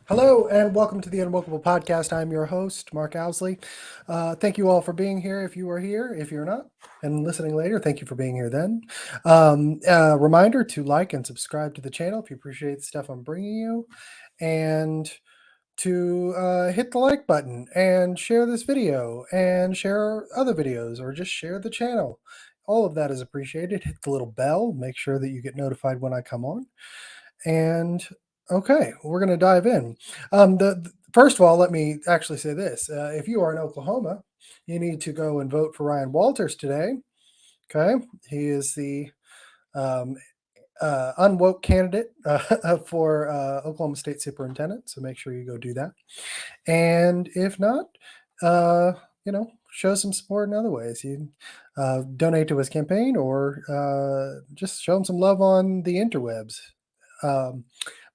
Hello and welcome to the Unworkable Podcast. I'm your host, Mark Owsley. Thank you all for being here. If you are here, if you're not, and listening later, thank you for being here then. Reminder to like and subscribe to the channel if you appreciate the stuff I'm bringing you, and to hit the like button and share this video and share other videos or just share the channel. All of that is appreciated. Hit the little bell, make sure that you get notified when I come on. And okay, we're going to dive in. First of all, let me actually say this: if you are in Oklahoma, you need to go and vote for Ryan Walters today. Okay, he is the um, unwoke candidate for Oklahoma State Superintendent. So make sure you go do that. And if not, uh, show some support in other ways. You donate to his campaign or just show him some love on the interwebs.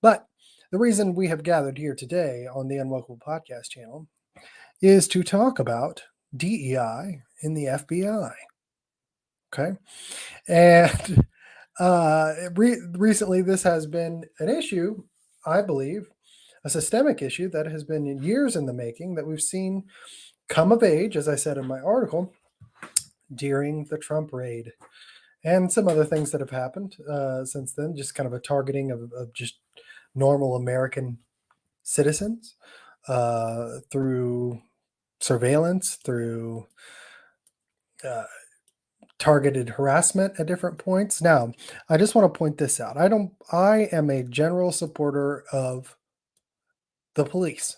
But the reason we have gathered here today on the Unwelcome Podcast channel is to talk about DEI in the FBI. Okay. And recently, this has been an issue, I believe, a systemic issue that has been years in the making that we've seen come of age, as I said in my article, during the Trump raid and some other things that have happened since then, just kind of a targeting of just normal American citizens through surveillance, through targeted harassment at different points. Now, I just want to point this out. I am a general supporter of the police.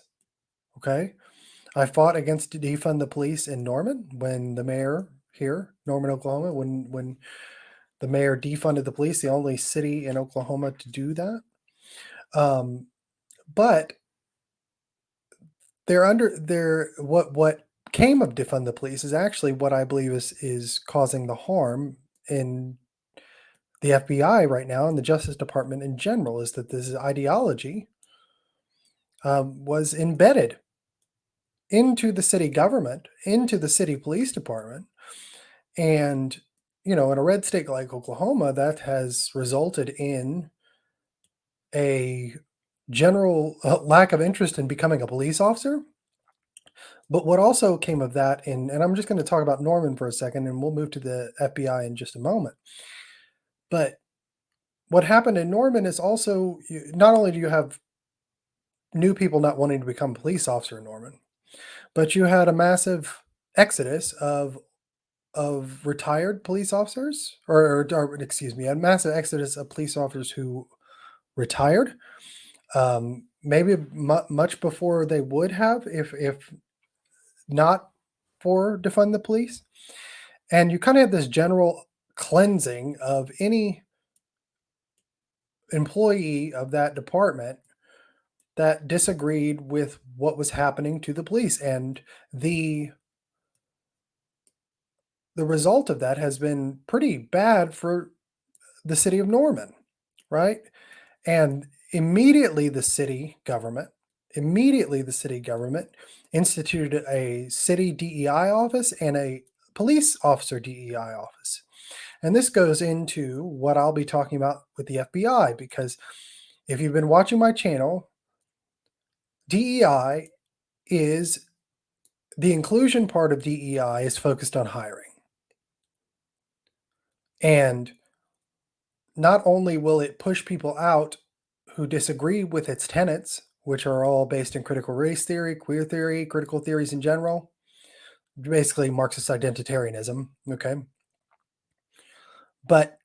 Okay. I fought against defund the police in Norman when the mayor here, Norman, Oklahoma, when the mayor defunded the police, the only city in Oklahoma to do that. But what came of defund the police is actually what I believe is causing the harm in the FBI right now and the Justice Department in general, is that this ideology was embedded into the city government, into the city police department. And, in a red state like Oklahoma, that has resulted in a general lack of interest in becoming a police officer. But what also came of that, and I'm just going to talk about Norman for a second, and we'll move to the FBI in just a moment. But what happened in Norman is also, not only do you have new people not wanting to become police officer in Norman, but you had a massive exodus of retired police officers, or excuse me, a massive exodus of police officers who retired, maybe much before they would have if not for defund the police. And you kind of have this general cleansing of any employee of that department that disagreed with what was happening to the police. And the result of that has been pretty bad for the city of Norman, right? And immediately the city government instituted a city DEI office and a police officer DEI office. And this goes into what I'll be talking about with the FBI, because if you've been watching my channel, DEI is the inclusion part of DEI is focused on hiring. And not only will it push people out who disagree with its tenets, which are all based in critical race theory, queer theory, critical theories in general, basically Marxist identitarianism, okay? But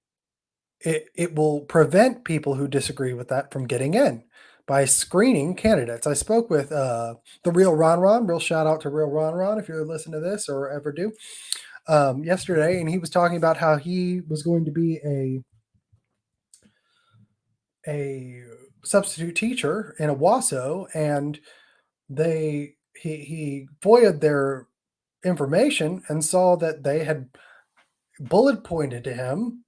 it will prevent people who disagree with that from getting in by screening candidates. I spoke with the real Ron, real shout out to real Ron if you're listening to this or ever do, yesterday, and he was talking about how he was going to be a substitute teacher in Owasso, and he FOIA'd their information and saw that they had bullet pointed to him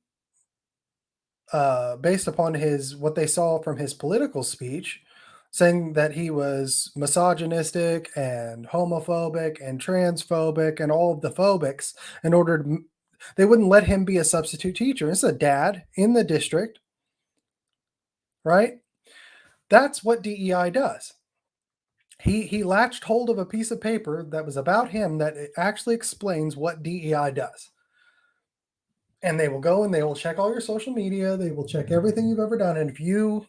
based upon what they saw from his political speech, saying that he was misogynistic and homophobic and transphobic and all of the phobics. They wouldn't let him be a substitute teacher. It's a dad in the district, right? That's what DEI does. He latched hold of a piece of paper that was about him that actually explains what DEI does. And they will go and they will check all your social media. They will check everything you've ever done. And if you,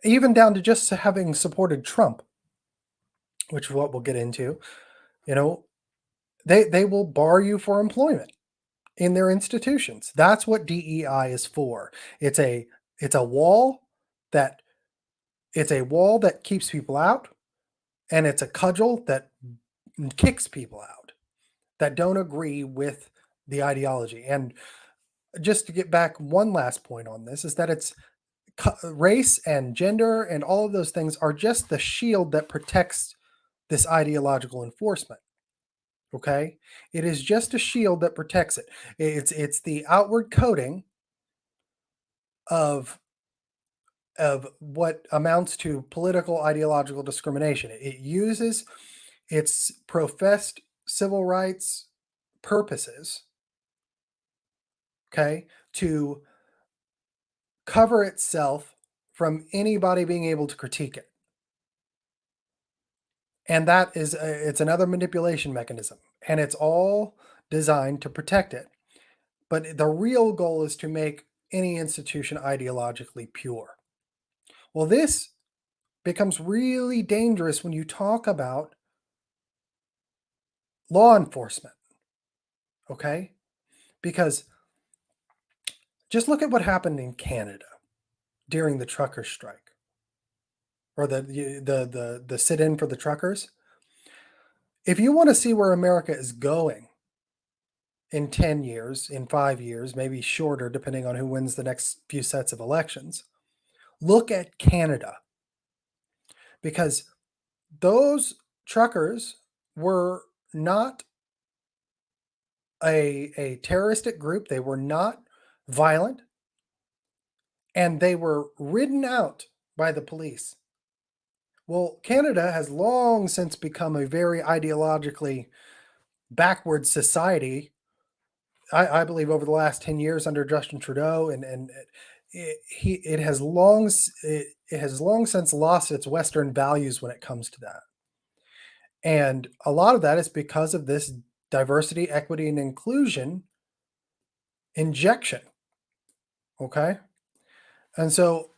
even down to just having supported Trump, which is what we'll get into, you know, they will bar you for employment in their institutions. That's what DEI is for. It's a it's a wall that it's a wall that keeps people out, and it's a cudgel that kicks people out that don't agree with the ideology. And just to get back one last point on this is that it's race and gender and all of those things are just the shield that protects this ideological enforcement. Okay, it is just a shield that protects it. It's the outward coating of what amounts to political ideological discrimination. It uses its professed civil rights purposes, okay, to cover itself from anybody being able to critique it. And that is it's another manipulation mechanism, and it's all designed to protect it. But the real goal is to make any institution ideologically pure. Well, this becomes really dangerous when you talk about law enforcement, okay? Because just look at what happened in Canada during the trucker strike or the sit-in for the truckers. If you want to see where America is going in 10 years, in 5 years, maybe shorter depending on who wins the next few sets of elections, look at Canada. Because those truckers were not a terroristic group. They were not violent, and they were ridden out by the police. Well, Canada has long since become a very ideologically backward society. I believe over the last 10 years under Justin Trudeau, and it has it has long since lost its Western values when it comes to that. And a lot of that is because of this diversity, equity, and inclusion injection. Okay. And so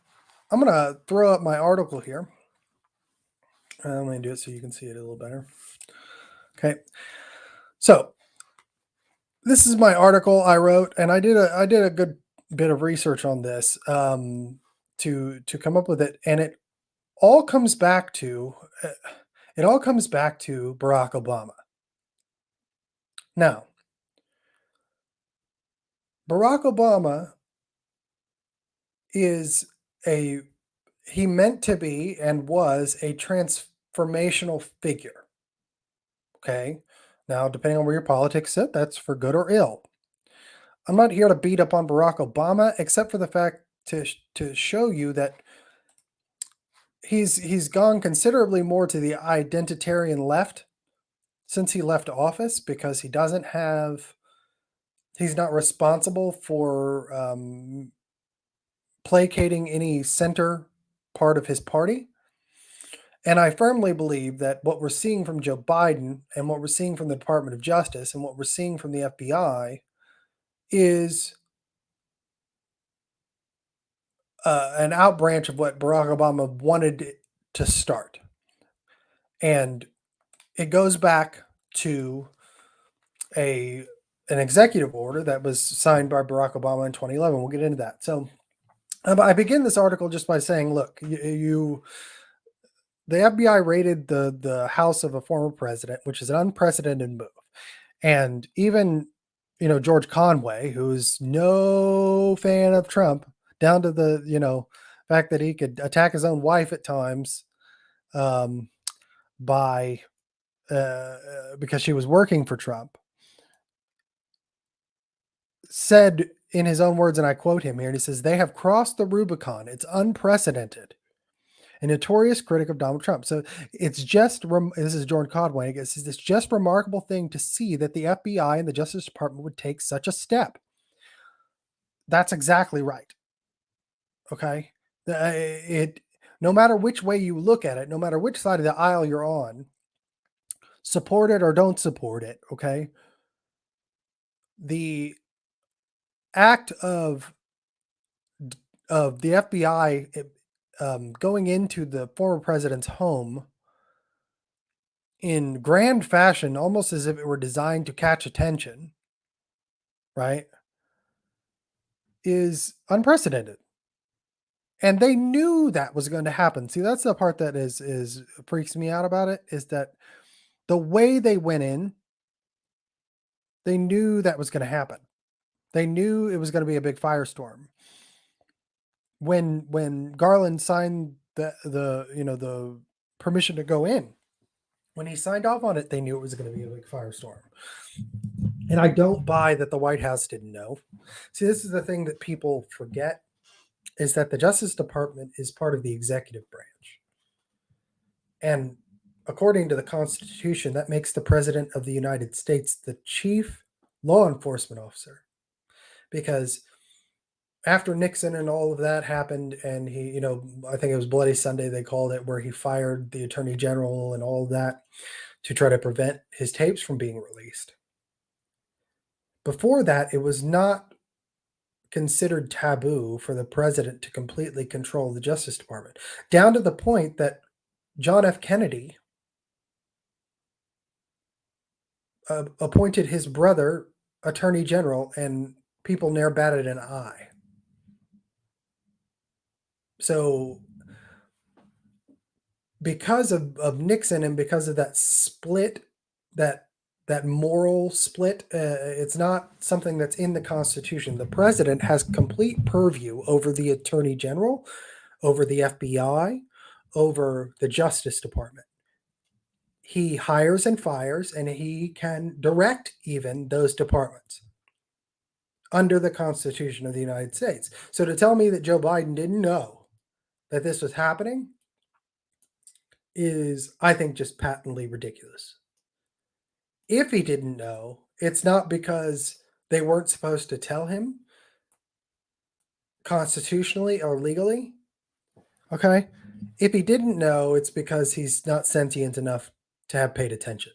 I'm going to throw up my article here. I'm going to do it so you can see it a little better. Okay. So this is my article I wrote, and I did a good bit of research on this to come up with it, and all comes back to it all comes back to Barack Obama. Now, Barack Obama is he meant to be and was a transformational figure. Okay. Now, depending on where your politics sit, that's for good or ill. I'm not here to beat up on Barack Obama, except for the fact to show you that he's gone considerably more to the identitarian left since he left office because he's not responsible for placating any center part of his party. And I firmly believe that what we're seeing from Joe Biden and what we're seeing from the Department of Justice and what we're seeing from the FBI is an outbranch of what Barack Obama wanted to start. And it goes back to an executive order that was signed by Barack Obama in 2011. We'll get into that. So I begin this article just by saying, look, the FBI raided the house of a former president, which is an unprecedented move. And even, George Conway, who's no fan of Trump, down to the, fact that he could attack his own wife at times by because she was working for Trump, said in his own words, and I quote him here, and he says, "They have crossed the Rubicon. It's unprecedented." A notorious critic of Donald Trump. So it's just, this is Jordan Conway, I guess, it's just remarkable thing to see that the FBI and the Justice Department would take such a step. That's exactly right. Okay. no matter which way you look at it, no matter which side of the aisle you're on, support it or don't support it, okay? The act of the FBI going into the former president's home in grand fashion, almost as if it were designed to catch attention, right, is unprecedented. And they knew that was going to happen. See, that's the part that is freaks me out about it, is that the way they went in, they knew that was going to happen. They knew it was going to be a big firestorm. When Garland signed the permission to go in, when he signed off on it, they knew it was going to be a big firestorm. And I don't buy that the White House didn't know. See, this is the thing that people forget, is that the Justice Department is part of the executive branch. And according to the Constitution, that makes the President of the United States the chief law enforcement officer. Because after Nixon and all of that happened, and he, I think it was Bloody Sunday, they called it, where he fired the Attorney General and all of that to try to prevent his tapes from being released. Before that, it was not considered taboo for the president to completely control the Justice Department, down to the point that John F. Kennedy appointed his brother Attorney General, and people never batted an eye. So because of Nixon, and because of that split, that moral split, it's not something that's in the Constitution. The president has complete purview over the Attorney General, over the FBI, over the Justice Department. He hires and fires, and he can direct even those departments under the Constitution of the United States. So to tell me that Joe Biden didn't know that this was happening is, I think, just patently ridiculous. If he didn't know, it's not because they weren't supposed to tell him constitutionally or legally. Okay? If he didn't know, it's because he's not sentient enough to have paid attention.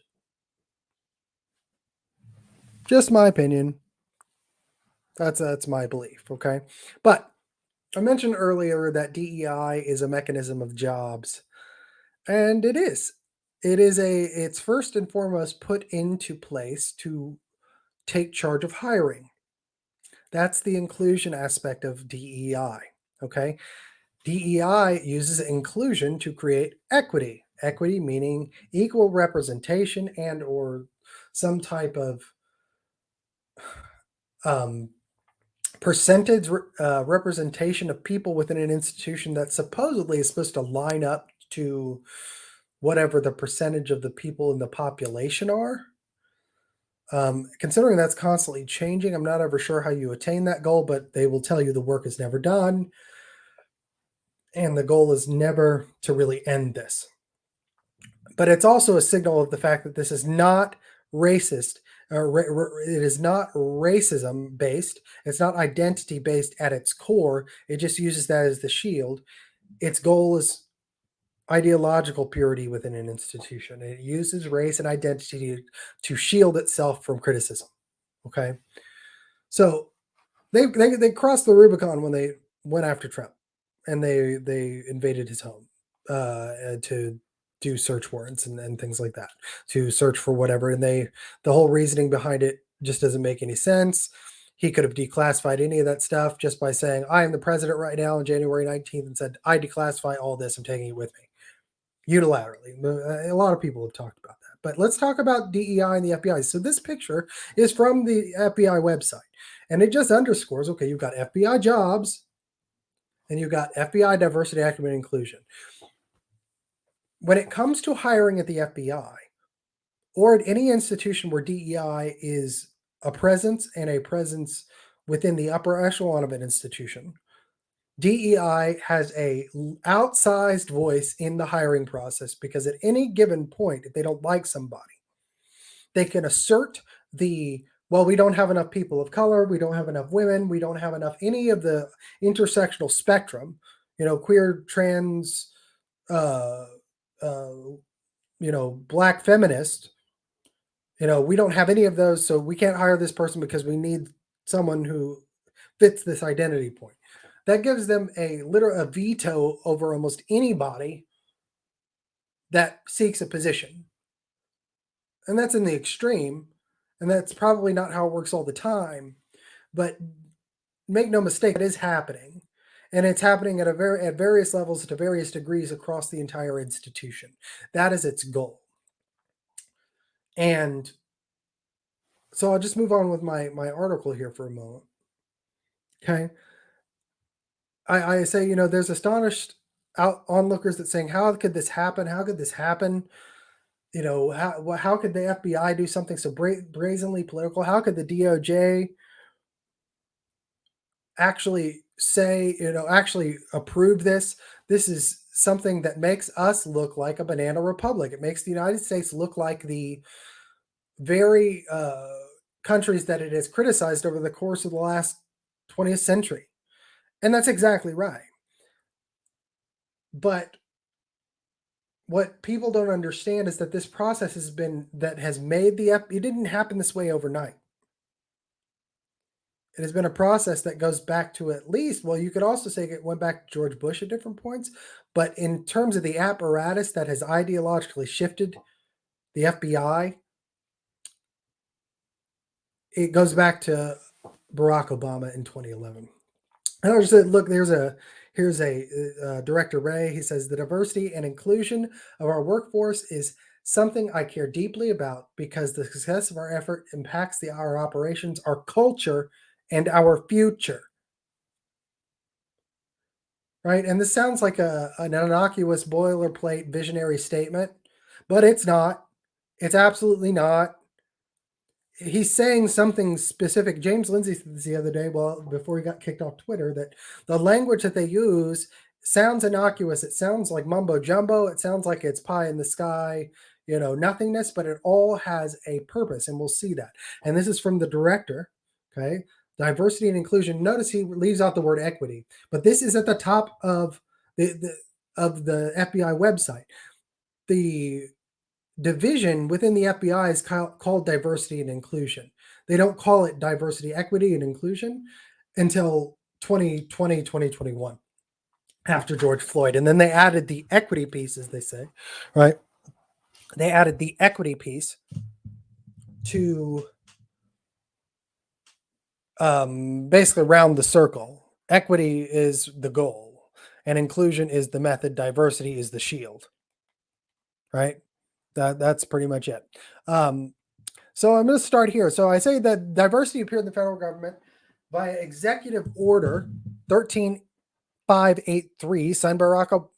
Just my opinion. That's my belief, okay? But I mentioned earlier that DEI is a mechanism of jobs, and it is. It's first and foremost put into place to take charge of hiring. That's the inclusion aspect of DEI, okay? DEI uses inclusion to create equity. Equity meaning equal representation and or some type of percentage representation of people within an institution that supposedly is supposed to line up to whatever the percentage of the people in the population are. Considering that's constantly changing, I'm not ever sure how you attain that goal, but they will tell you the work is never done. And the goal is never to really end this. But it's also a signal of the fact that this is not racist. It is not racism based. It's not identity based at its core. It just uses that as the shield. Its goal is ideological purity within an institution. It uses race and identity to shield itself from criticism. Okay, so they crossed the Rubicon when they went after Trump, and they invaded his home to do search warrants and things like that, to search for whatever. And the whole reasoning behind it just doesn't make any sense. He could have declassified any of that stuff just by saying, I am the president right now on January 19th, and said, I declassify all this. I'm taking it with me unilaterally. A lot of people have talked about that. But let's talk about DEI and the FBI. So this picture is from the FBI website, and it just underscores, okay, you've got FBI jobs and you've got FBI diversity, equity, and inclusion. When it comes to hiring at the FBI or at any institution where DEI is a presence, and a presence within the upper echelon of an institution, DEI has a outsized voice in the hiring process, because at any given point, if they don't like somebody, they can assert well, we don't have enough people of color, we don't have enough women, we don't have enough any of the intersectional spectrum, queer, trans, uh, uh, black feminist, we don't have any of those, so we can't hire this person because we need someone who fits this identity point. That gives them a veto over almost anybody that seeks a position. And that's in the extreme, and that's probably not how it works all the time, but make no mistake, it is happening. And it's happening at various levels to various degrees across the entire institution. That is its goal. And so I'll just move on with my article here for a moment. Okay. I say, there's astonished onlookers that saying, how could this happen? How could this happen? How could the FBI do something so brazenly political? How could the DOJ actually say, actually approve this? This is something that makes us look like a banana republic. It makes the United States look like the very countries that it has criticized over the course of the last 20th century. And that's exactly right. But what people don't understand is that this process has made it didn't happen this way overnight. It has been a process that goes back to at least, well, you could also say it went back to George Bush at different points, but in terms of the apparatus that has ideologically shifted the FBI, it goes back to Barack Obama in 2011. And I just said, look, here's a Director Ray. He says the diversity and inclusion of our workforce is something I care deeply about because the success of our effort impacts our operations, our culture, and our future. Right? And this sounds like an innocuous boilerplate visionary statement, but it's not. It's absolutely not. He's saying something specific. James Lindsay said this the other day, well, before he got kicked off Twitter, that the language that they use sounds innocuous. It sounds like mumbo jumbo. It sounds like it's pie in the sky, nothingness, but it all has a purpose, and we'll see that. And this is from the director, okay? Diversity and inclusion. Notice he leaves out the word equity, but this is at the top of the FBI website. The division within the FBI is called diversity and inclusion. They don't call it diversity, equity, and inclusion until 2020, 2021, after George Floyd. And then they added the equity piece, as they say, right? They added the equity piece to basically round the circle. Equity is the goal, and inclusion is the method. Diversity is the shield, right? That's pretty much it. So I'm going to start here. So I say that diversity appeared in the federal government by Executive Order 13583, signed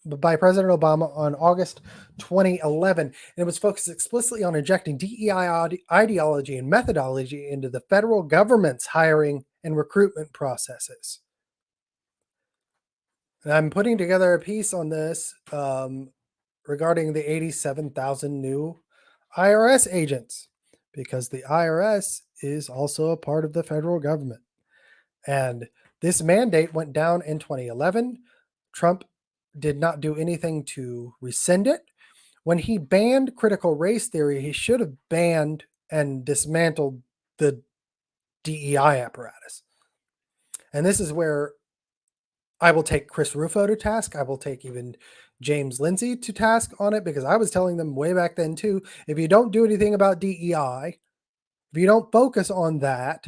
by President Obama on August 2011. And it was focused explicitly on injecting DEI ideology and methodology into the federal government's hiring and recruitment processes. And I'm putting together a piece on this regarding the 87,000 new IRS agents, because the IRS is also a part of the federal government. And this mandate went down in 2011. Trump did not do anything to rescind it. When he banned critical race theory, he should have banned and dismantled the DEI apparatus. And this is where I will take Chris Rufo to task. I will take even James Lindsay to task on it, because I was telling them way back then too, if you don't do anything about DEI, if you don't focus on that,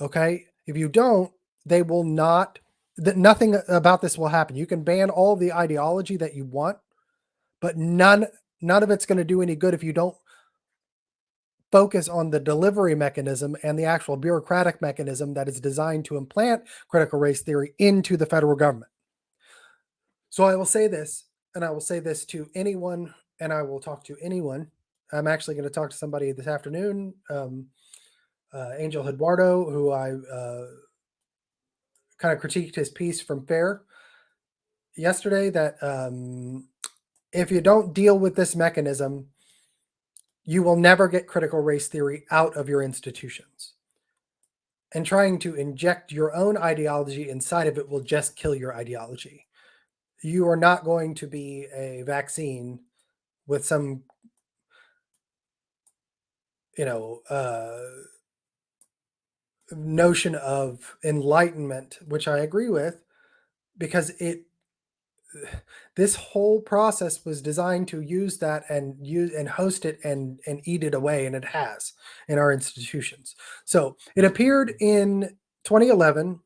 okay, if you don't, they will not, nothing about this will happen. You can ban all the ideology that you want, but none of it's going to do any good if you don't focus on the delivery mechanism and the actual bureaucratic mechanism that is designed to implant critical race theory into the federal government. So I will say this, and I will say this to anyone, and I will talk to anyone. I'm actually going to talk to somebody this afternoon, Angel Eduardo, who I kind of critiqued his piece from FAIR yesterday, that if you don't deal with this mechanism, you will never get critical race theory out of your institutions. And trying to inject your own ideology inside of it will just kill your ideology. you are not going to be a vaccine with some, you know, notion of enlightenment, which I agree with, because this whole process was designed to use that and use and host it and eat it away, and it has in our institutions. So it appeared in 2011,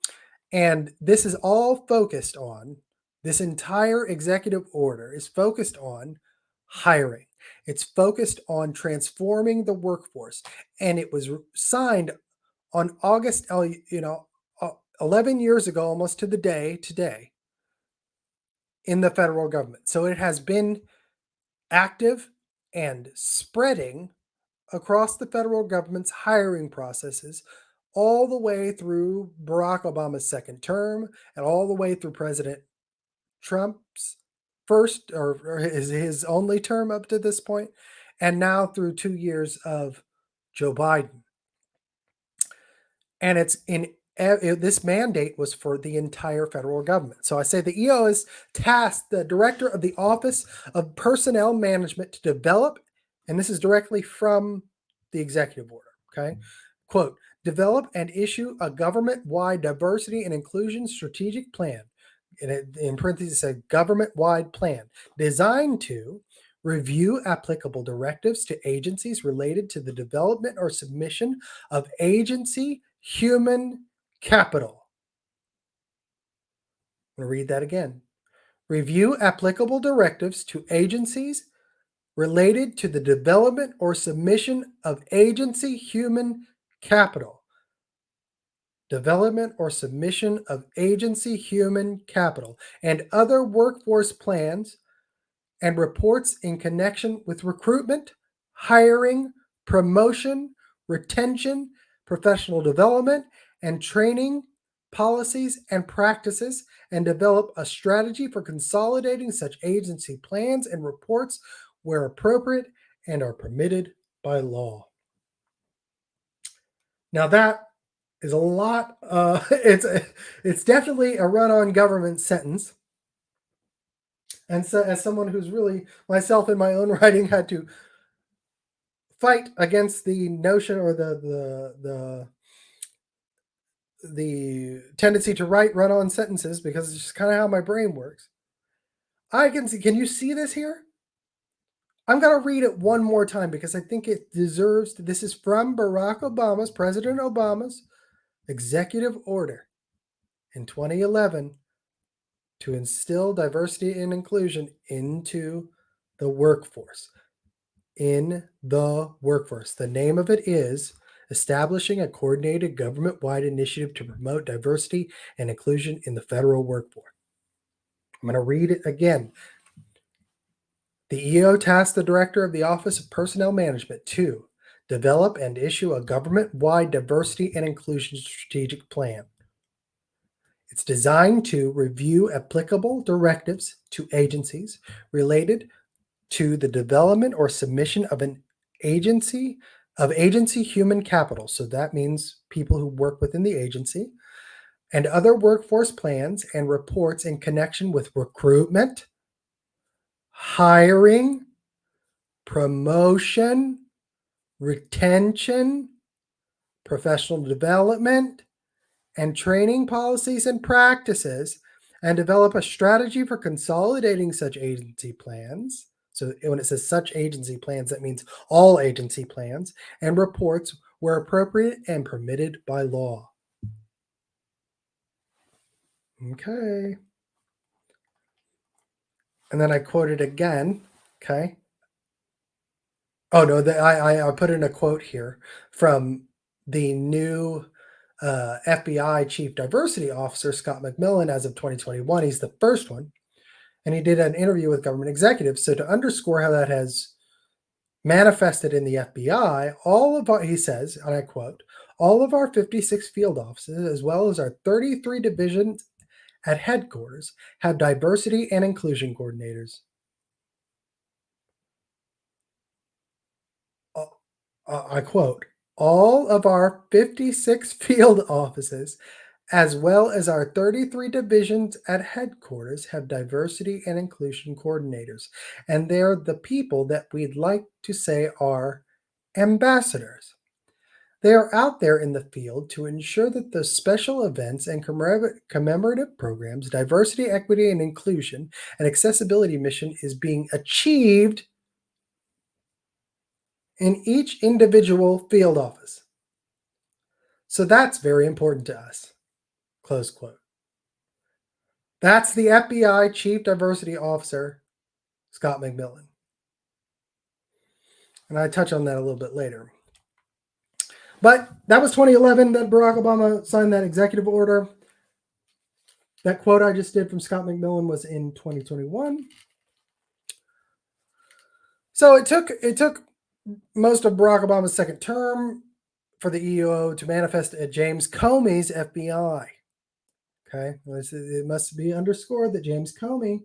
and this is all focused on, this entire executive order is focused on hiring. It's focused on transforming the workforce, and it was signed on August, 11 years ago, almost to the day today, in the federal government. So it has been active and spreading across the federal government's hiring processes all the way through Barack Obama's second term and all the way through President Trump's first or his only term up to this point, and now through 2 years of Joe Biden. And it's in this mandate was for the entire federal government. So I say the EO is tasked the director of the Office of Personnel Management to develop, and this is directly from the executive order, okay? Quote, develop and issue a government-wide diversity and inclusion strategic plan. In parentheses, it said government-wide plan designed to review applicable directives to agencies related to the development or submission of agency human capital. I'm going to read that again. Review applicable directives to agencies related to the development or submission of agency human capital. Development or submission of agency human capital and other workforce plans and reports in connection with recruitment, hiring, promotion, retention, professional development, and training policies and practices, and develop a strategy for consolidating such agency plans and reports where appropriate and are permitted by law. Now that is a lot. It's definitely a run-on government sentence. And so, as someone who's really myself in my own writing had to fight against the notion or the tendency to write run-on sentences, because it's just kind of how my brain works. I can see. Can you see this here? I'm going to read it one more time because I think it deserves. This is from President Obama's executive order in 2011 to instill diversity and inclusion into the workforce. In the workforce. The name of it is Establishing a Coordinated Government-Wide Initiative to Promote Diversity and Inclusion in the Federal Workforce. I'm going to read it again. The EO tasked the Director of the Office of Personnel Management to develop and issue a government-wide diversity and inclusion strategic plan. It's designed to review applicable directives to agencies related to the development or submission of an agency human capital. So that means people who work within the agency, and other workforce plans and reports in connection with recruitment, hiring, promotion, retention, professional development, and training policies and practices, and develop a strategy for consolidating such agency plans. So when it says such agency plans, that means all agency plans and reports where appropriate and permitted by law. Okay. And then I quote it again. Okay. Oh, no, I put in a quote here from the new FBI Chief Diversity Officer, Scott McMillan, as of 2021. He's the first one. And he did an interview with government executives. So to underscore how that has manifested in the FBI, he says, and I quote, all of our 56 field offices, as well as our 33 divisions at headquarters, have diversity and inclusion coordinators. I quote, all of our 56 field offices, as well as our 33 divisions at headquarters, have diversity and inclusion coordinators. And they're the people that we'd like to say are ambassadors. They are out there in the field to ensure that the special events and commemorative programs, diversity, equity, and inclusion, and accessibility mission is being achieved in each individual field office. So that's very important to us. Close quote. That's the FBI Chief Diversity Officer, Scott McMillan. And I touch on that a little bit later. But that was 2011 that Barack Obama signed that executive order. That quote I just did from Scott McMillan was in 2021. So it took most of Barack Obama's second term for the EO to manifest at James Comey's FBI. Okay, it must be underscored that James Comey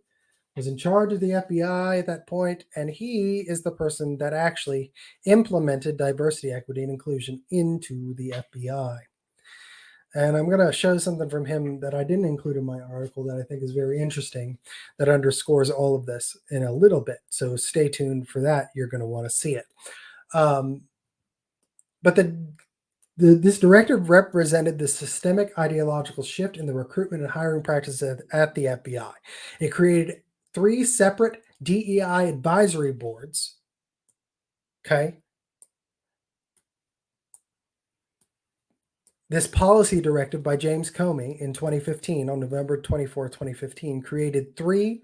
was in charge of the FBI at that point, and he is the person that actually implemented diversity, equity, and inclusion into the FBI. And I'm going to show something from him that I didn't include in my article that I think is very interesting, that underscores all of this in a little bit. So stay tuned for that. You're going to want to see it. But this directive represented the systemic ideological shift in the recruitment and hiring practices at the FBI. It created 3 separate DEI advisory boards. Okay. This policy directive by James Comey in 2015, on November 24, 2015, created 3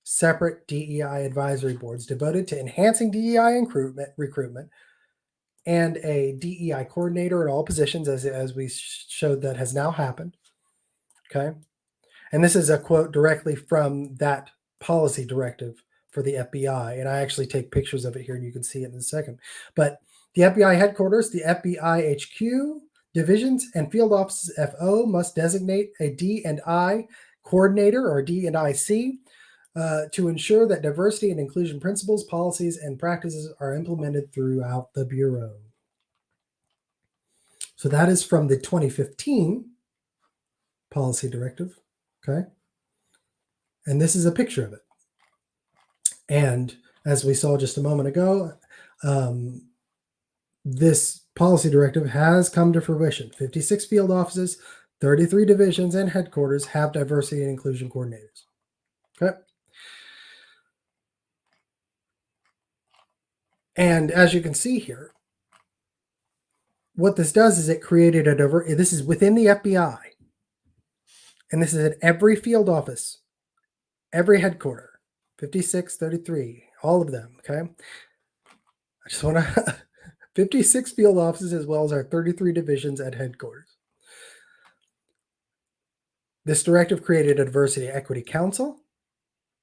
separate DEI advisory boards devoted to enhancing DEI recruitment, and a DEI coordinator in all positions, as we showed that has now happened. Okay. And this is a quote directly from that policy directive for the FBI. And I actually take pictures of it here and you can see it in a second. But the FBI headquarters, the FBI HQ, divisions, and field offices FO must designate a D&I coordinator or D&IC to ensure that diversity and inclusion principles, policies, and practices are implemented throughout the Bureau. So that is from the 2015 policy directive. Okay. And this is a picture of it. And as we saw just a moment ago, this policy directive has come to fruition. 56 field offices, 33 divisions, and headquarters have diversity and inclusion coordinators. Okay. And as you can see here, what this does is it created this is within the FBI. And this is at every field office, every headquarter, 56, 33, all of them. Okay. I just want to 56 field offices as well as our 33 divisions at headquarters. This directive created a diversity equity council,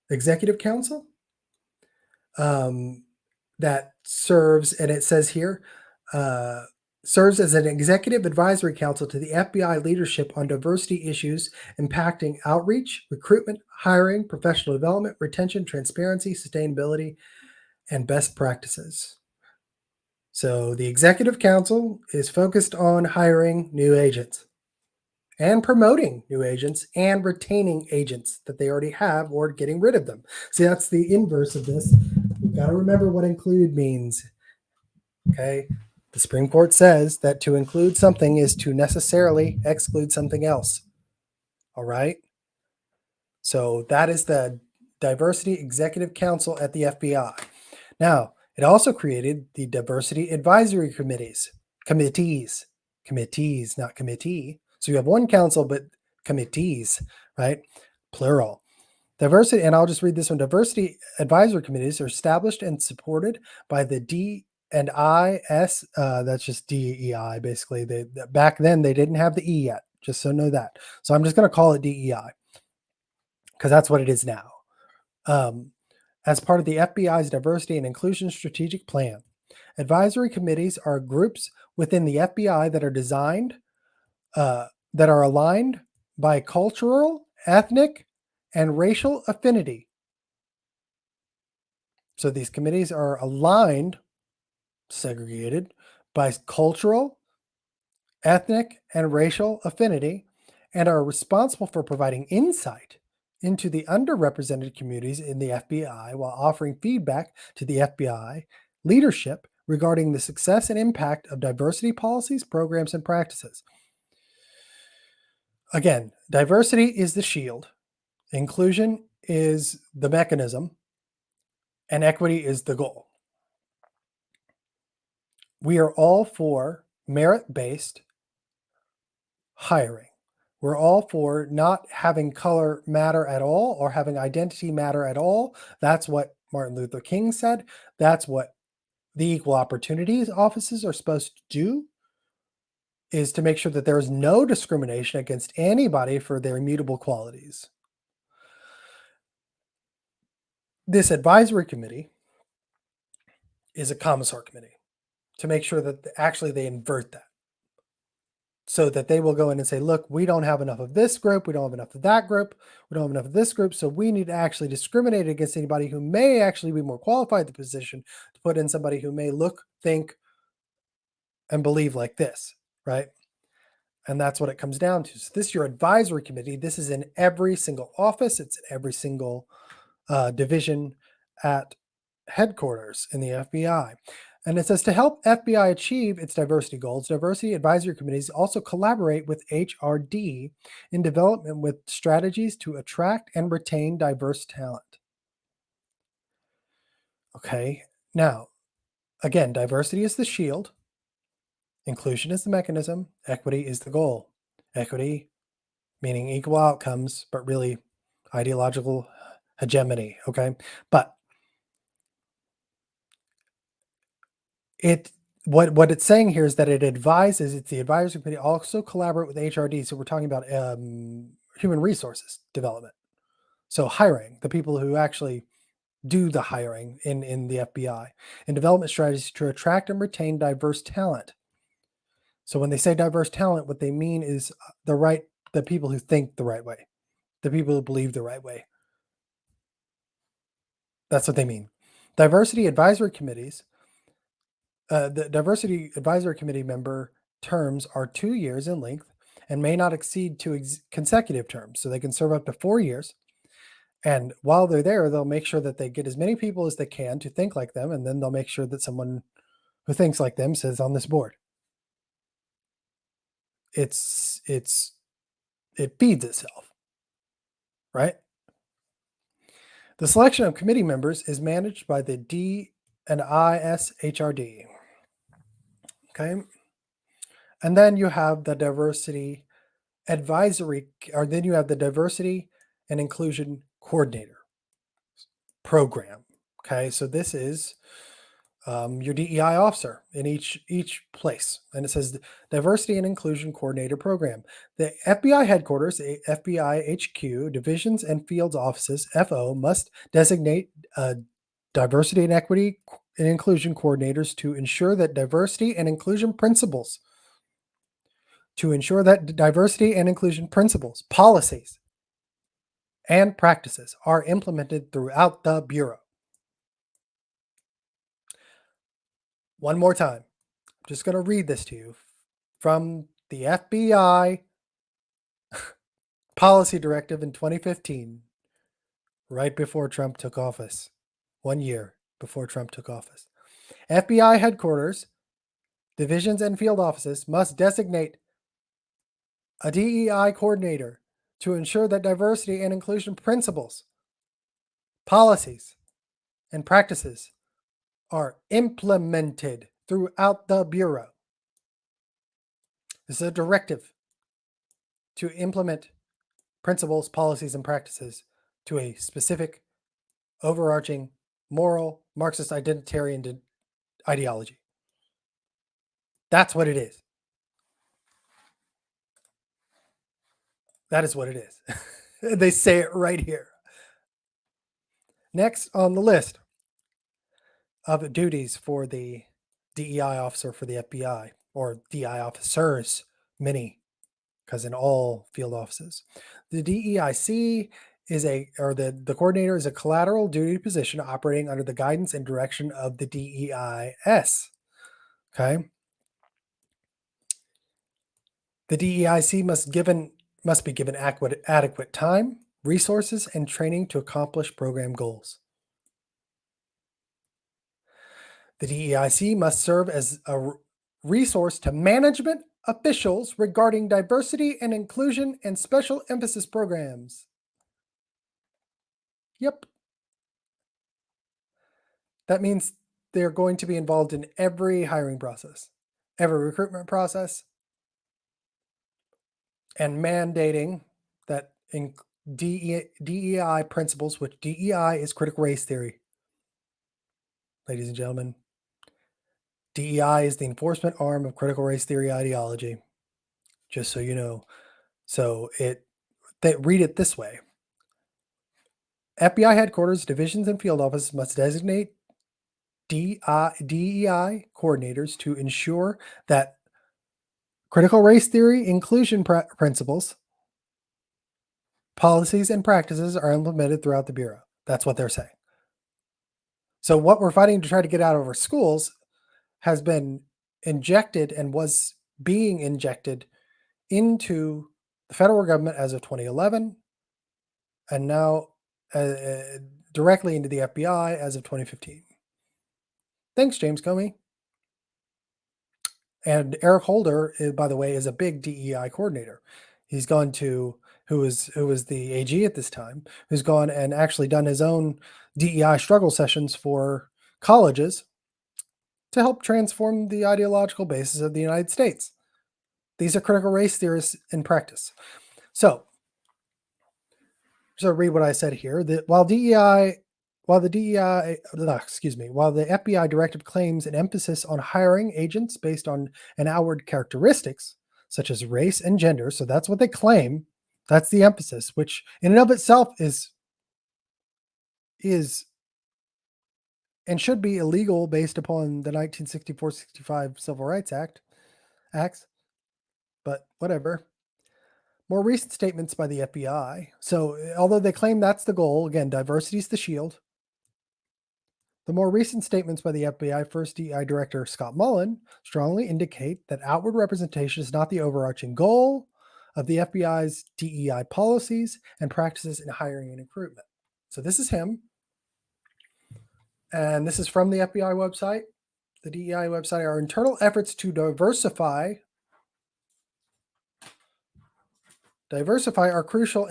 executive council, that serves, and it says here, serves as an executive advisory council to the FBI leadership on diversity issues impacting outreach, recruitment, hiring, professional development, retention, transparency, sustainability, and best practices. So the executive council is focused on hiring new agents and promoting new agents and retaining agents that they already have or getting rid of them. See, that's the inverse of this. You've got to remember what include means. Okay. The Supreme Court says that to include something is to necessarily exclude something else. All right. So that is the Diversity Executive Council at the FBI. Now, it also created the Diversity Advisory Committees, not committee. So you have one council, but committees, right? Plural. Diversity, and I'll just read this one. Diversity Advisory Committees are established and supported by the D&IS, that's just DEI, basically. Back then, they didn't have the E yet, just so know that. So I'm just going to call it DEI because that's what it is now. As part of the FBI's Diversity and Inclusion Strategic Plan, advisory committees are groups within the FBI that are designed, that are aligned by cultural, ethnic, and racial affinity. So these committees are aligned, segregated by cultural, ethnic, and racial affinity, and are responsible for providing insight into the underrepresented communities in the FBI while offering feedback to the FBI leadership regarding the success and impact of diversity policies, programs, and practices. Again, diversity is the shield, inclusion is the mechanism, and equity is the goal. We are all for merit-based hiring. We're all for not having color matter at all or having identity matter at all. That's what Martin Luther King said. That's what the equal opportunities offices are supposed to do, is to make sure that there is no discrimination against anybody for their immutable qualities. This advisory committee is a commissar committee to make sure that actually they invert that, so that they will go in and say, look, we don't have enough of this group, we don't have enough of that group, we don't have enough of this group, so we need to actually discriminate against anybody who may actually be more qualified for the position to put in somebody who may look, think, and believe like this, right? And that's what it comes down to. So this is your advisory committee. This is in every single office. It's in every single division at headquarters in the FBI. And it says to help FBI achieve its diversity goals, diversity advisory committees also collaborate with HRD in development with strategies to attract and retain diverse talent. Okay, now, again, diversity is the shield, inclusion is the mechanism, equity is the goal. Equity meaning equal outcomes, but really ideological hegemony, okay? But what it's saying here is that it advises, it's the advisory committee also collaborate with HRD. So we're talking about human resources development. So hiring, the people who actually do the hiring in the FBI, and development strategies to attract and retain diverse talent. So when they say diverse talent, what they mean is the people who think the right way, the people who believe the right way. That's what they mean. Diversity advisory committees. The diversity advisory committee member terms are 2 years in length and may not exceed two consecutive terms. So they can serve up to 4 years. And while they're there, they'll make sure that they get as many people as they can to think like them. And then they'll make sure that someone who thinks like them sits on this board. It feeds itself, right? The selection of committee members is managed by the D&ISHRD. Okay. And then you have the diversity advisory, or then you have the diversity and inclusion coordinator program. Okay. So this is your DEI officer in each place. And it says diversity and inclusion coordinator program. The FBI headquarters, FBI HQ, divisions and fields offices, FO, must designate diversity and equity and inclusion coordinators to ensure that diversity and inclusion principles, policies, and practices are implemented throughout the Bureau. One more time. I'm just going to read this to you from the FBI Policy Directive in 2015, right before Trump took office. 1 year before Trump took office. FBI headquarters, divisions, and field offices must designate a DEI coordinator to ensure that diversity and inclusion principles, policies, and practices are implemented throughout the Bureau. This is a directive to implement principles, policies, and practices to a specific, overarching, moral, Marxist identitarian ideology. That's what it is. That is what it is. They say it right here. Next on the list of duties for the DEI officer for the FBI, or DEI officers, many, because in all field offices. The DEIC is the coordinator is a collateral duty position operating under the guidance and direction of the DEIS. Okay. The DEIC must must be given adequate time, resources, and training to accomplish program goals. The DEIC must serve as a resource to management officials regarding diversity and inclusion and special emphasis programs. Yep. That means they're going to be involved in every hiring process, every recruitment process, and mandating that in DEI principles, which DEI is critical race theory. Ladies and gentlemen, DEI is the enforcement arm of critical race theory ideology, just so you know. So they read it this way. FBI headquarters, divisions, and field offices must designate DEI coordinators to ensure that critical race theory inclusion principles, policies, and practices are implemented throughout the Bureau. That's what they're saying. So what we're fighting to try to get out of our schools has been injected and was being injected into the federal government as of 2011, and now directly into the FBI as of 2015. Thanks, James Comey. And Eric Holder, by the way, is a big DEI coordinator. He's gone to who was the AG at this time, who's gone and actually done his own DEI struggle sessions for colleges to help transform the ideological basis of the United States. These are critical race theorists in practice. So read what I said here. That while the FBI directive claims an emphasis on hiring agents based on an outward characteristics such as race and gender, so that's what they claim. That's the emphasis, which in and of itself is and should be illegal based upon the 1964-65 Civil Rights Acts. But whatever. More recent statements by the FBI. So, although they claim that's the goal, again, diversity is the shield. The more recent statements by the FBI first DEI director Scott Mullen strongly indicate that outward representation is not the overarching goal of the FBI's DEI policies and practices in hiring and recruitment. So, this is him. And this is from the FBI website, the DEI website. Our internal efforts to diversify are crucial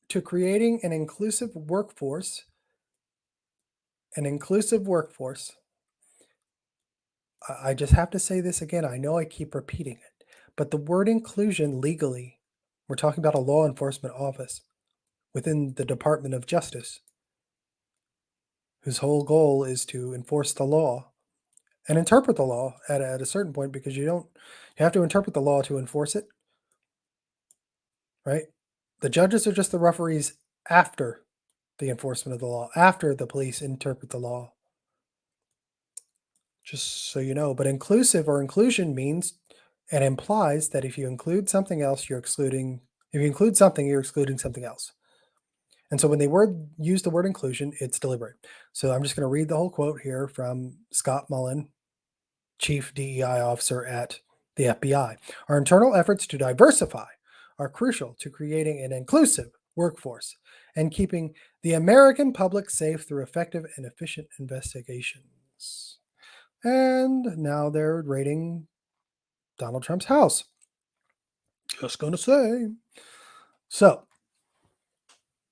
to creating an inclusive workforce. I just have to say this again. I know I keep repeating it, but the word inclusion legally, we're talking about a law enforcement office within the Department of Justice, whose whole goal is to enforce the law and interpret the law at a certain point, because you have to interpret the law to enforce it, right? The judges are just the referees after the enforcement of the law, after the police interpret the law. Just so you know, but inclusive or inclusion means and implies that if you include something else, if you include something, you're excluding something else. And so when they use the word inclusion, it's deliberate. So I'm just going to read the whole quote here from Scott Mullen, Chief DEI Officer at the FBI. Our internal efforts to diversify are crucial to creating an inclusive workforce and keeping the American public safe through effective and efficient investigations. And now they're raiding Donald Trump's house. Just going to say. So,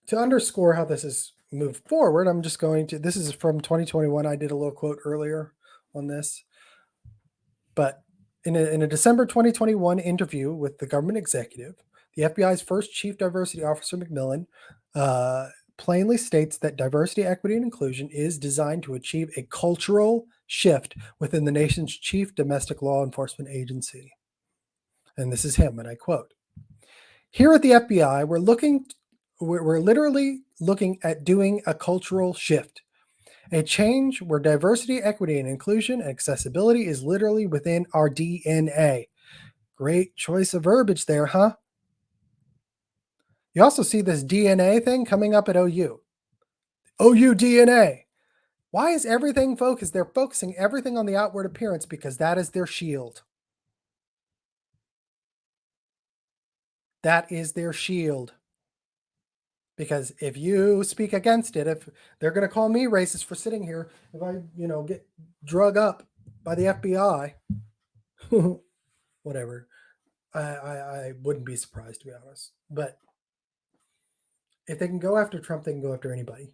to underscore how this has moved forward, this is from 2021. I did a little quote earlier on this. But in a December 2021 interview with the government executive, the FBI's first chief diversity officer, McMillan, plainly states that diversity, equity, and inclusion is designed to achieve a cultural shift within the nation's chief domestic law enforcement agency. And this is him, and I quote, "Here at the FBI, we're literally looking at doing a cultural shift, a change where diversity, equity, and inclusion and accessibility is literally within our DNA." Great choice of verbiage there, huh? You also see this DNA thing coming up at OU. OU DNA. Why is everything focused? They're focusing everything on the outward appearance because that is their shield. That is their shield. Because if you speak against it, if they're going to call me racist for sitting here, if I, get drug up by the FBI, whatever, I wouldn't be surprised, to be honest. But if they can go after Trump, they can go after anybody.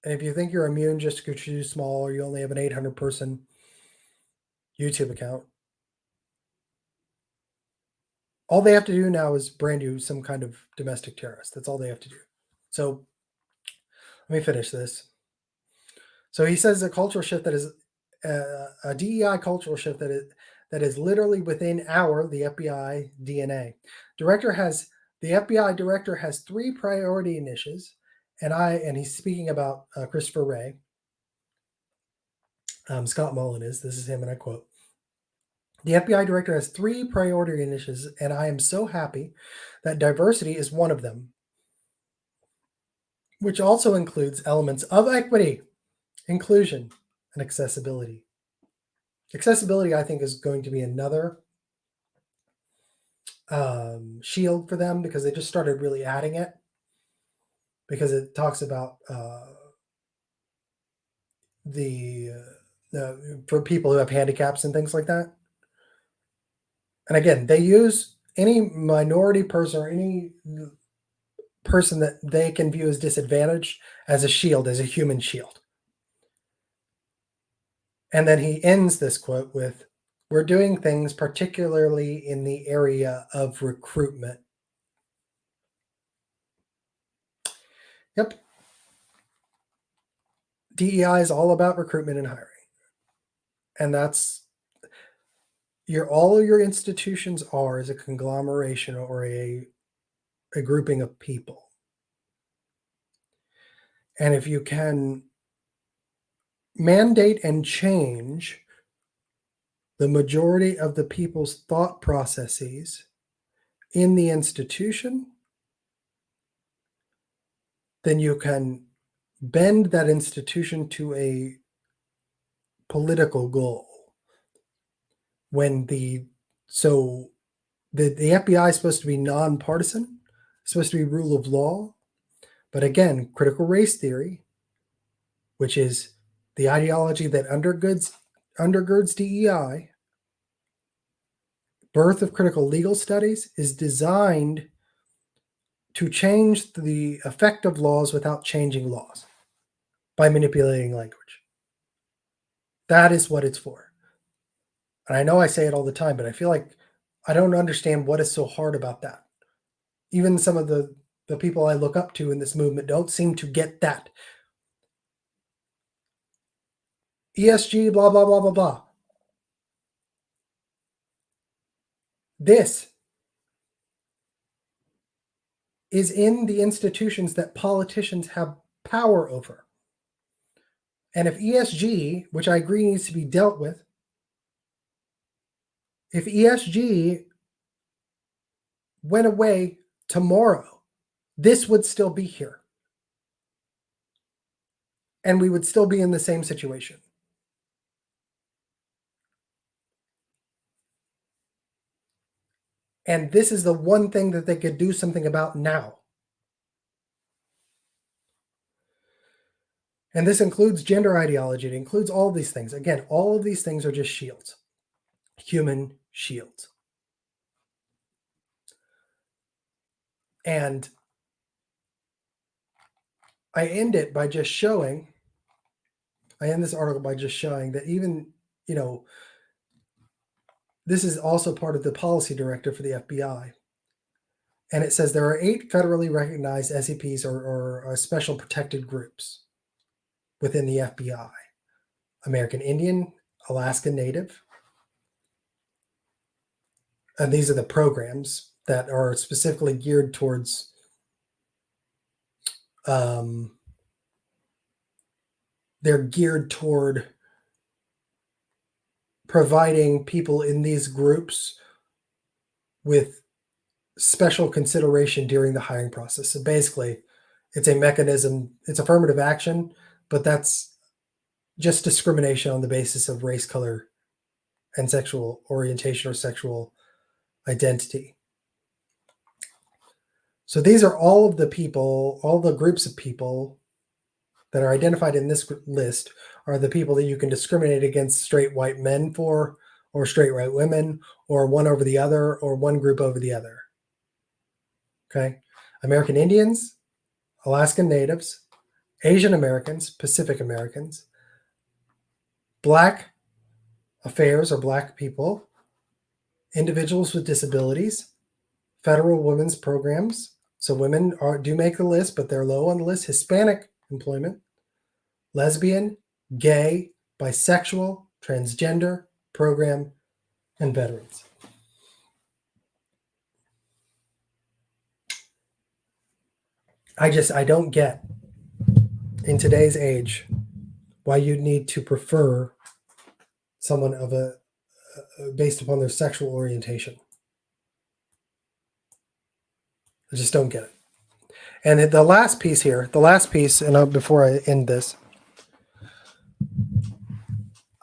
And if you think you're immune just because you're too small or you only have an 800-person YouTube account, all they have to do now is brand you some kind of domestic terrorist. That's all they have to do. So let me finish this. So he says a cultural shift that is a DEI cultural shift that is literally within the FBI DNA. The FBI director has 3 priority initiatives, and he's speaking about Christopher Wray. Scott Mullen this is him, and I quote: "The FBI director has 3 priority initiatives, and I am so happy that diversity is one of them, which also includes elements of equity, inclusion, and accessibility." Accessibility, I think, is going to be another shield for them, because they just started really adding it, because it talks about for people who have handicaps and things like that. And again, they use any minority person or any person that they can view as disadvantaged as a shield, as a human shield. And then he ends this quote with, "We're doing things particularly in the area of recruitment." Yep. DEI is all about recruitment and hiring. And that's all of your institutions is a conglomeration or a grouping of people. And if you can mandate and change the majority of the people's thought processes in the institution, then you can bend that institution to a political goal. The FBI is supposed to be nonpartisan, supposed to be rule of law, but again, critical race theory, which is the ideology that undergirds DEI, birth of critical legal studies, is designed to change the effect of laws without changing laws by manipulating language. That is what it's for. And I know I say it all the time, but I feel like I don't understand what is so hard about that. Even some of the people I look up to in this movement don't seem to get that. ESG, blah, blah, blah, blah, blah. This is in the institutions that politicians have power over. And if ESG, which I agree needs to be dealt with, if ESG went away tomorrow, this would still be here. And we would still be in the same situation. And this is the one thing that they could do something about now. And this includes gender ideology. It includes all these things. Again, all of these things are just shields, human shields. And I end this article by just showing that even, this is also part of the Policy Directive for the FBI. And it says there are 8 federally recognized SEPs or special protected groups within the FBI: American Indian, Alaska Native. And these are the programs that are specifically geared towards they're geared toward providing people in these groups with special consideration during the hiring process. So basically, it's a mechanism, it's affirmative action, but that's just discrimination on the basis of race, color, and sexual orientation or sexual identity. So these are all of the people, all the groups of people that are identified in this list are the people that you can discriminate against straight white men for, or straight white women, or one over the other, or one group over the other. Okay? American Indians, Alaskan Natives, Asian Americans, Pacific Americans, Black affairs or Black people, individuals with disabilities, federal women's programs. So women do make the list, but they're low on the list. Hispanic employment, lesbian, gay, bisexual, transgender program, and veterans. I don't get in today's age why you need to prefer someone of a based upon their sexual orientation. I just don't get it. And the last piece here, and before I end this,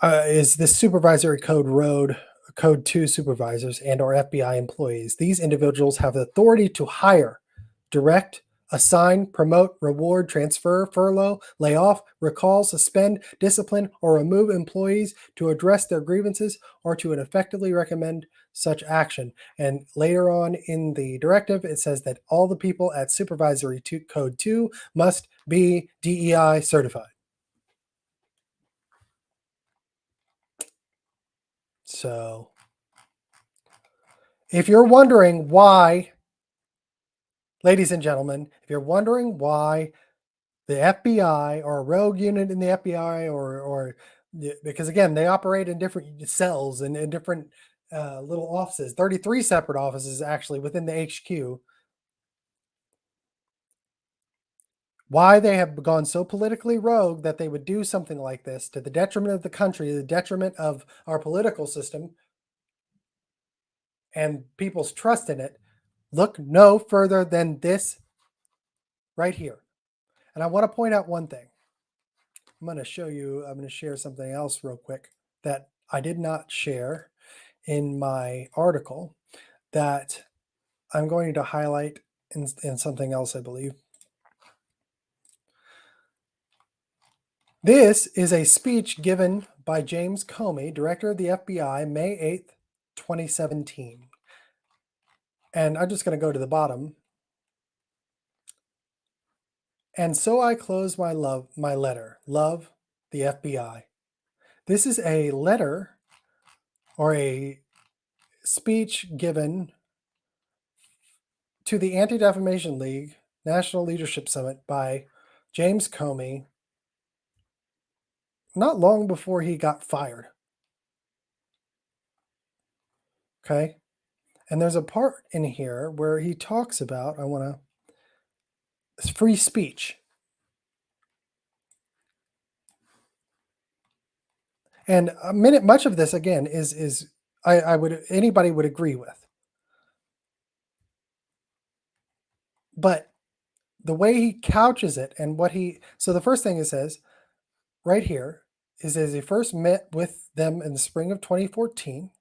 is this supervisory code 2 supervisors and or FBI employees. These individuals have the authority to hire, direct, assign, promote, reward, transfer, furlough, lay off, recall, suspend, discipline, or remove employees, to address their grievances, or to effectively recommend such action. And later on in the directive, it says that all the people at Supervisory Code 2 must be DEI certified. So if you're wondering why, ladies and gentlemen, if you're wondering why the FBI or a rogue unit in the FBI or because again, they operate in different cells and in different little offices, 33 separate offices actually within the HQ. Why they have gone so politically rogue that they would do something like this to the detriment of the country, the detriment of our political system and people's trust in it, look no further than this right here. And I want to point out one thing. I'm going to share something else real quick that I did not share in my article that I'm going to highlight in something else, I believe. This is a speech given by James Comey, director of the FBI, May 8th, 2017. And I'm just going to go to the bottom. And so I close my letter. Love, the FBI. This is a letter or a speech given to the Anti-Defamation League National Leadership Summit by James Comey not long before he got fired. Okay? And there's a part in here where he talks about, free speech. And much of this again is anybody would agree with. But the way he couches it and so the first thing it says right here is as he first met with them in the spring of 2014.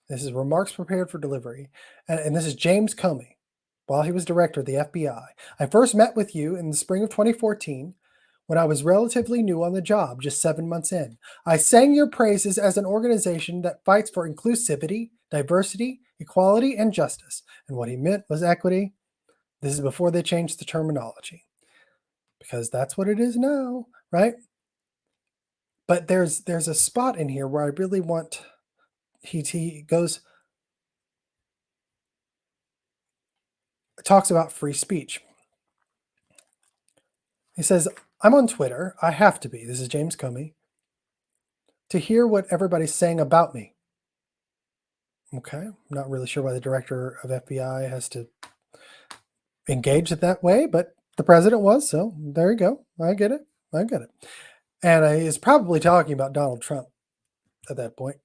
This is remarks prepared for delivery. And this is James Comey while he was director of the FBI. I first met with you in the spring of 2014 when I was relatively new on the job, just 7 months in. I sang your praises as an organization that fights for inclusivity, diversity, equality, and justice. And what he meant was equity. This is before they changed the terminology, because that's what it is now, right? But there's a spot in here where I really want, he talks about free speech. He says, I'm on Twitter. I have to be. This is James Comey. To hear what everybody's saying about me. Okay. I'm not really sure why the director of FBI has to engage it that way, but the president was. So there you go. I get it. And he's probably talking about Donald Trump at that point.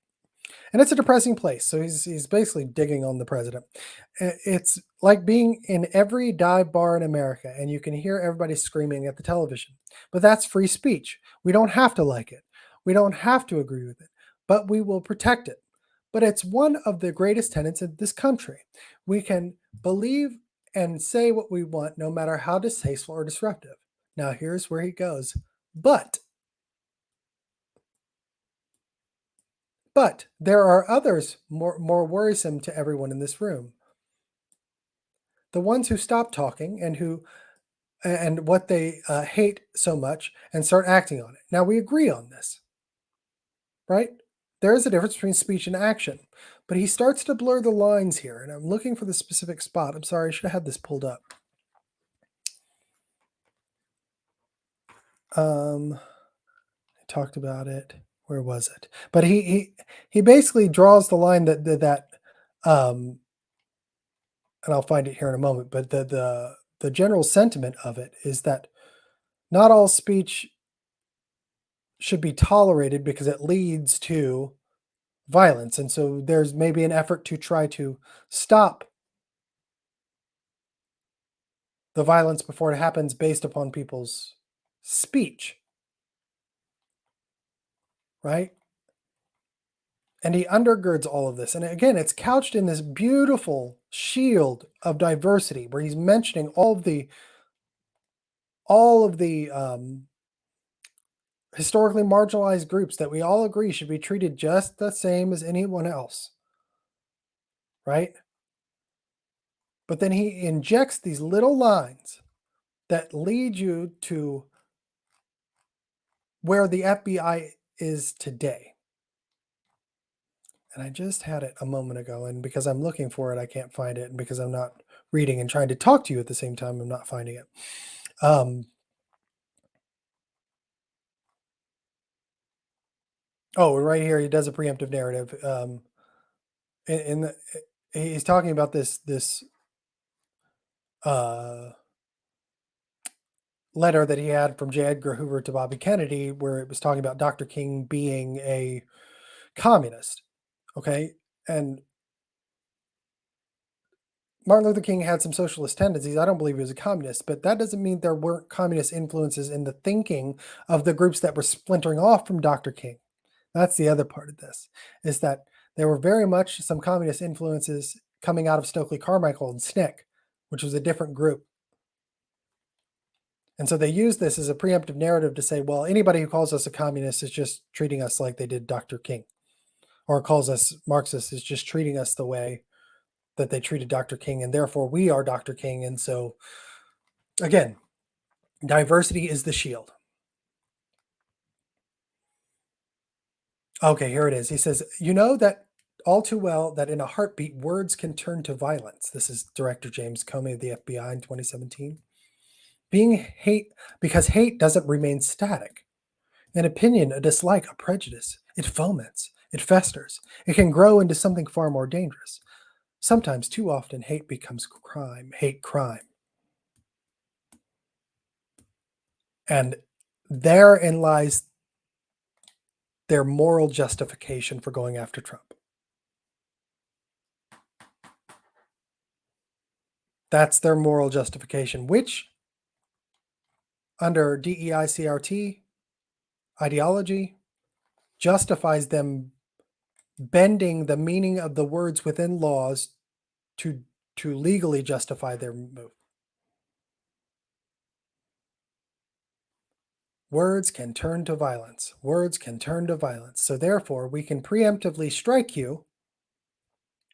And it's a depressing place. So he's basically digging on the president. It's like being in every dive bar in America and you can hear everybody screaming at the television. But that's free speech. We don't have to like it. We don't have to agree with it, but we will protect it. but it's one of the greatest tenets of this country. We can believe and say what we want, no matter how distasteful or disruptive. Now, here's where he goes. But there are others more worrisome to everyone in this room. The ones who stop talking and what they hate so much and start acting on it. Now, we agree on this, right? There is a difference between speech and action, but he starts to blur the lines here, and I'm looking for the specific spot. I'm sorry, I should have had this pulled up. I talked about it. Where was it? But he basically draws the line that and I'll find it here in a moment. But the general sentiment of it is that not all speech should be tolerated because it leads to violence, and so there's maybe an effort to try to stop the violence before it happens based upon people's speech, right? And he undergirds all of this. And again, it's couched in this beautiful shield of diversity where he's mentioning all of the historically marginalized groups that we all agree should be treated just the same as anyone else, right? But then he injects these little lines that lead you to where the FBI is today. And I just had it a moment ago, and because I'm looking for it, I can't find it, and because I'm not reading and trying to talk to you at the same time, I'm not finding it. Oh, right here, he does a preemptive narrative. In the, he's talking about this letter that he had from J. Edgar Hoover to Bobby Kennedy, where it was talking about Dr. King being a communist. Okay, and Martin Luther King had some socialist tendencies. I don't believe he was a communist, but that doesn't mean there weren't communist influences in the thinking of the groups that were splintering off from Dr. King. That's the other part of this, is that there were very much some communist influences coming out of Stokely Carmichael and SNCC, which was a different group. And so they use this as a preemptive narrative to say, well, anybody who calls us a communist is just treating us like they did Dr. King, or calls us Marxist is just treating us the way that they treated Dr. King, and therefore we are Dr. King. And so, again, diversity is the shield. Okay, here it is. He says, you know that all too well that in a heartbeat, words can turn to violence. This is Director James Comey of the FBI in 2017. Because hate doesn't remain static. An opinion, a dislike, a prejudice, it foments, it festers. It can grow into something far more dangerous. Sometimes, too often, hate becomes hate crime. And therein lies their moral justification for going after Trump. That's their moral justification, which under DEI CRT ideology justifies them bending the meaning of the words within laws to legally justify their move. Words can turn to violence. Words can turn to violence. So therefore, we can preemptively strike you,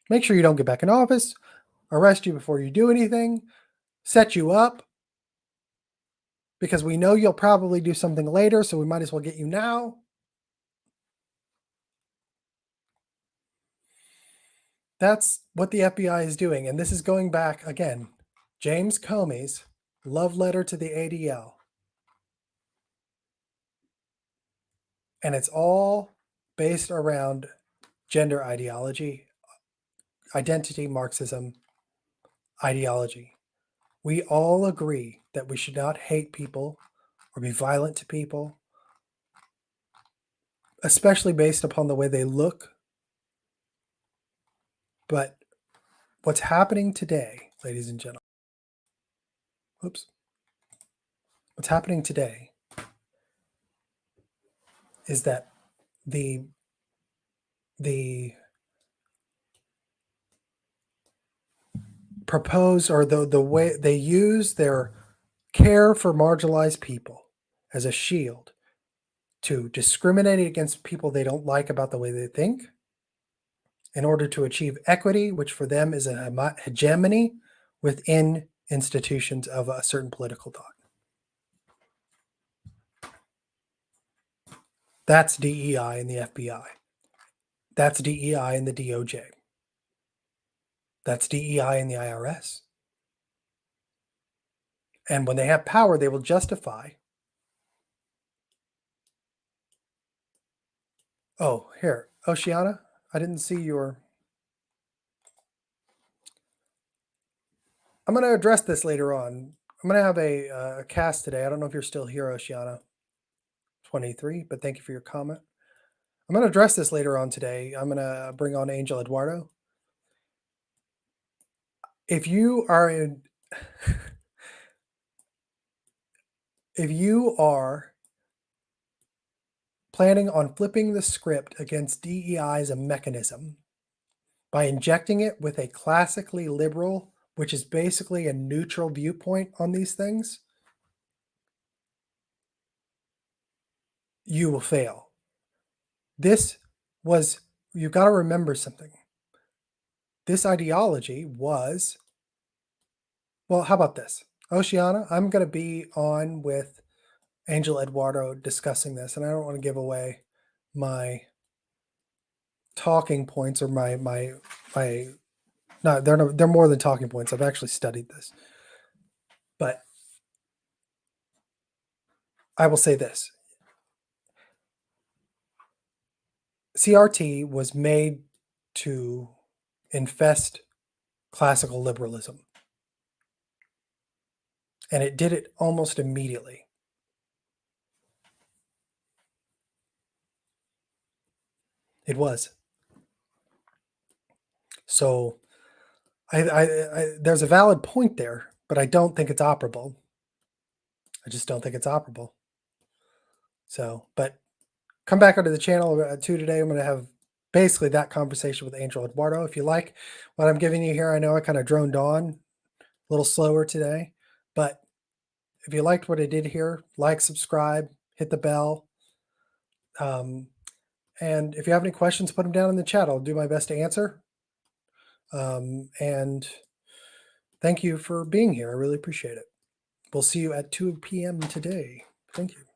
make sure you don't get back in office, arrest you before you do anything, set you up, because we know you'll probably do something later, so we might as well get you now. That's what the FBI is doing. And this is going back, again, James Comey's love letter to the ADL. And it's all based around gender ideology, identity Marxism ideology. We all agree that we should not hate people or be violent to people, especially based upon the way they look. But what's happening today, ladies and gentlemen, what's happening today is that the propose, or the way they use their care for marginalized people as a shield to discriminate against people they don't like about the way they think in order to achieve equity, which for them is a hegemony within institutions of a certain political thought. That's DEI in the FBI. That's DEI in the DOJ. That's DEI in the IRS. And when they have power, they will justify. Oh, here, Oceana, I didn't see your. I'm going to address this later on. I'm going to have a cast today. I don't know if you're still here, Oceana 23, but thank you for your comment. I'm going to address this later on today. I'm going to bring on Angel Eduardo. If you are in, if you are planning on flipping the script against DEI as a mechanism by injecting it with a classically liberal, which is basically a neutral viewpoint on these things, you will fail. You've got to remember something. This ideology was, well, how about this? Oceana, I'm going to be on with Angel Eduardo discussing this, and I don't want to give away my talking points or no, they're more than talking points. I've actually studied this. But I will say this. CRT was made to infest classical liberalism. And it did it almost immediately. It was. So there's a valid point there, but I don't think it's operable. I just don't think it's operable. So, but come back onto the channel at 2 today. I'm going to have basically that conversation with Angel Eduardo. If you like what I'm giving you here, I know I kind of droned on a little slower today, but if you liked what I did here, like, subscribe, hit the bell. And if you have any questions, put them down in the chat. I'll do my best to answer. And thank you for being here. I really appreciate it. We'll see you at 2 p.m. today. Thank you.